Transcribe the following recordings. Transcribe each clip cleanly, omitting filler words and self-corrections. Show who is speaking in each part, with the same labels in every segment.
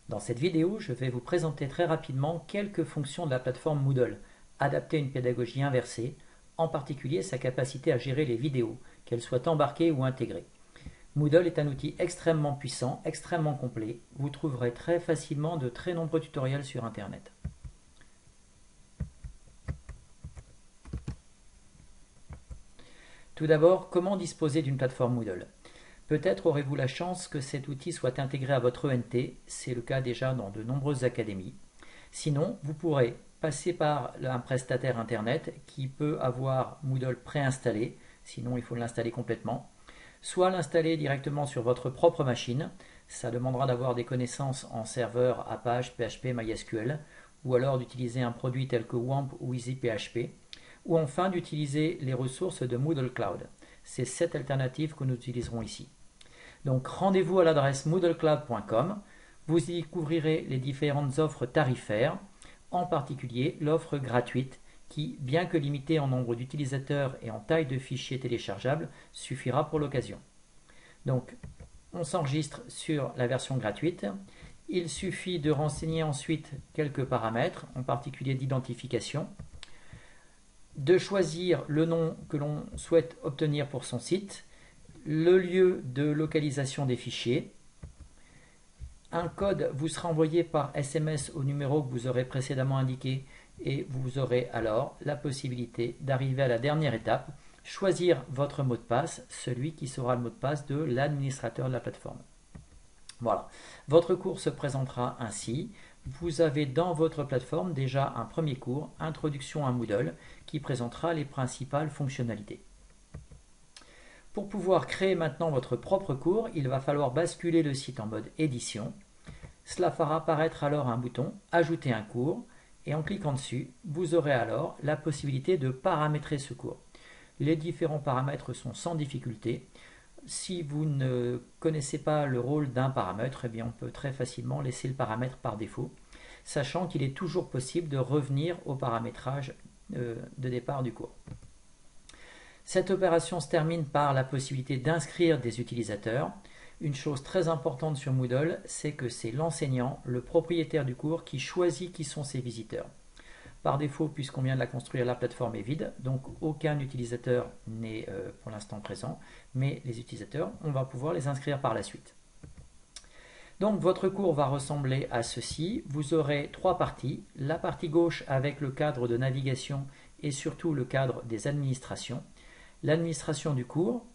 Speaker 1: Dans cette vidéo, je vais vous présenter très rapidement quelques fonctions de la plateforme Moodle, adaptée à une pédagogie inversée, en particulier sa capacité à gérer les vidéos, qu'elles soient embarquées ou intégrées. Moodle est un outil extrêmement puissant, extrêmement complet. Vous trouverez très facilement de très nombreux tutoriels sur Internet. Tout d'abord, comment disposer d'une plateforme Moodle? Peut-être aurez-vous la chance que cet outil soit intégré à votre ENT, c'est le cas déjà dans de nombreuses académies. Sinon, vous pourrez passer par un prestataire Internet qui peut avoir Moodle préinstallé, sinon il faut l'installer complètement, soit l'installer directement sur votre propre machine, ça demandera d'avoir des connaissances en serveur Apache, PHP, MySQL, ou alors d'utiliser un produit tel que WAMP ou EasyPHP, ou enfin d'utiliser les ressources de Moodle Cloud. C'est cette alternative que nous utiliserons ici. Donc rendez-vous à l'adresse moodlecloud.com, vous y découvrirez les différentes offres tarifaires, en particulier l'offre gratuite qui, bien que limitée en nombre d'utilisateurs et en taille de fichiers téléchargeables, suffira pour l'occasion. Donc on s'enregistre sur la version gratuite. Il suffit de renseigner ensuite quelques paramètres, en particulier d'identification, de choisir le nom que l'on souhaite obtenir pour son site, le lieu de localisation des fichiers. Un code vous sera envoyé par SMS au numéro que vous aurez précédemment indiqué et vous aurez alors la possibilité d'arriver à la dernière étape, choisir votre mot de passe, celui qui sera le mot de passe de l'administrateur de la plateforme. Voilà, votre cours se présentera ainsi. Vous avez dans votre plateforme déjà un premier cours, Introduction à Moodle, qui présentera les principales fonctionnalités. Pour pouvoir créer maintenant votre propre cours, il va falloir basculer le site en mode édition. Cela fera apparaître alors un bouton Ajouter un cours et en cliquant dessus, vous aurez alors la possibilité de paramétrer ce cours. Les différents paramètres sont sans difficulté. Si vous ne connaissez pas le rôle d'un paramètre, eh bien on peut très facilement laisser le paramètre par défaut, sachant qu'il est toujours possible de revenir au paramétrage de départ du cours. Cette opération se termine par la possibilité d'inscrire des utilisateurs. Une chose très importante sur Moodle, c'est que c'est l'enseignant, le propriétaire du cours, qui choisit qui sont ses visiteurs. Par défaut, puisqu'on vient de la construire, la plateforme est vide, donc aucun utilisateur n'est pour l'instant présent, mais les utilisateurs, on va pouvoir les inscrire par la suite. Donc votre cours va ressembler à ceci. Vous aurez trois parties. La partie gauche avec le cadre de navigation et surtout le cadre des administrations. L'administration du cours,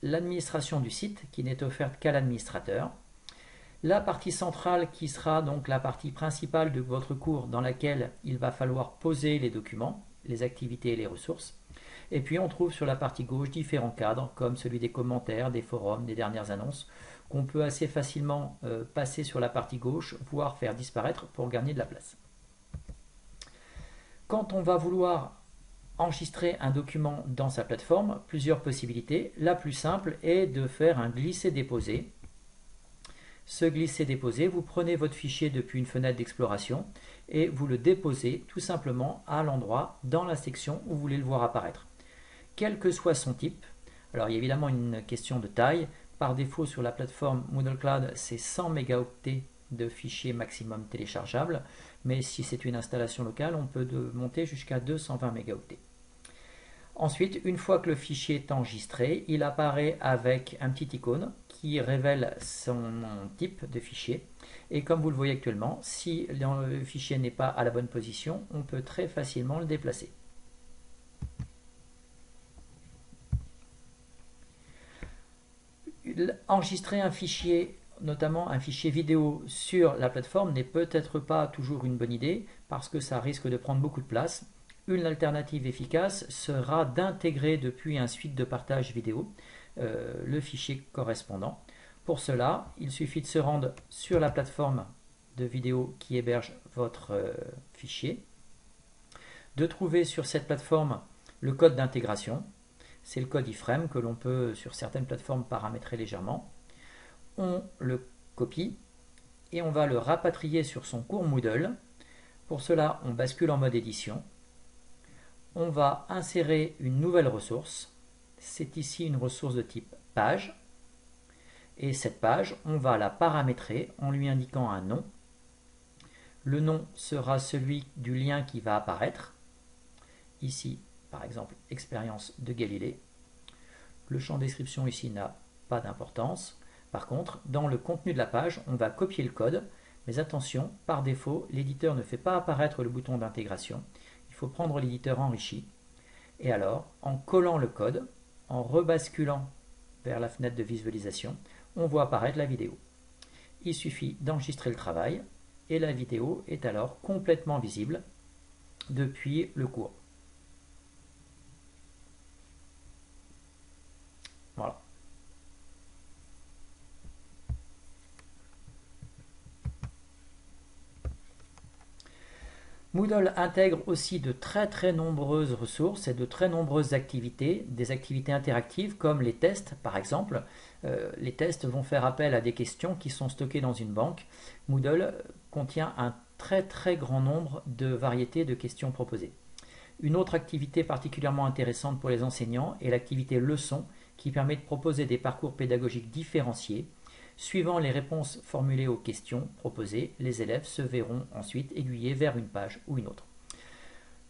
Speaker 1: l'administration du site qui n'est offerte qu'à l'administrateur, la partie centrale qui sera donc la partie principale de votre cours dans laquelle il va falloir poser les documents, les activités et les ressources. Et puis on trouve sur la partie gauche différents cadres comme celui des commentaires, des forums, des dernières annonces qu'on peut assez facilement passer sur la partie gauche, voire faire disparaître pour gagner de la place. Quand on va vouloir enregistrer un document dans sa plateforme, plusieurs possibilités. La plus simple est de faire un glisser-déposer. Ce glisser-déposer, vous prenez votre fichier depuis une fenêtre d'exploration et vous le déposez tout simplement à l'endroit dans la section où vous voulez le voir apparaître. Quel que soit son type, alors il y a évidemment une question de taille. Par défaut sur la plateforme Moodle Cloud, c'est 100 mégaoctets de fichiers maximum téléchargeables, mais si c'est une installation locale, on peut monter jusqu'à 220 mégaoctets. Ensuite, une fois que le fichier est enregistré, il apparaît avec un petit icône qui révèle son type de fichier. Et comme vous le voyez actuellement, si le fichier n'est pas à la bonne position, on peut très facilement le déplacer. Enregistrer un fichier, notamment un fichier vidéo sur la plateforme, n'est peut-être pas toujours une bonne idée parce que ça risque de prendre beaucoup de place. Une alternative efficace sera d'intégrer depuis un suite de partage vidéo le fichier correspondant. Pour cela, il suffit de se rendre sur la plateforme de vidéo qui héberge votre fichier, de trouver sur cette plateforme le code d'intégration. C'est le code iframe que l'on peut sur certaines plateformes paramétrer légèrement. On le copie et on va le rapatrier sur son cours Moodle. Pour cela, on bascule en mode édition. On va insérer une nouvelle ressource. C'est ici une ressource de type page. Et cette page, on va la paramétrer en lui indiquant un nom. Le nom sera celui du lien qui va apparaître. Ici, par exemple, expérience de Galilée. Le champ description ici n'a pas d'importance. Par contre, dans le contenu de la page, on va copier le code. Mais attention, par défaut, l'éditeur ne fait pas apparaître le bouton d'intégration. Il faut prendre l'éditeur enrichi. Et alors, en collant le code, en rebasculant vers la fenêtre de visualisation, on voit apparaître la vidéo. Il suffit d'enregistrer le travail et la vidéo est alors complètement visible depuis le cours. Voilà. Moodle intègre aussi de très nombreuses ressources et de très nombreuses activités, des activités interactives comme les tests par exemple. Les tests vont faire appel à des questions qui sont stockées dans une banque. Moodle contient un très grand nombre de variétés de questions proposées. Une autre activité particulièrement intéressante pour les enseignants est l'activité leçon qui permet de proposer des parcours pédagogiques différenciés. Suivant les réponses formulées aux questions proposées, les élèves se verront ensuite aiguillés vers une page ou une autre.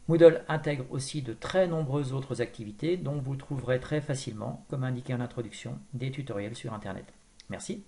Speaker 1: Moodle intègre aussi de très nombreuses autres activités dont vous trouverez très facilement, comme indiqué en introduction, des tutoriels sur Internet. Merci.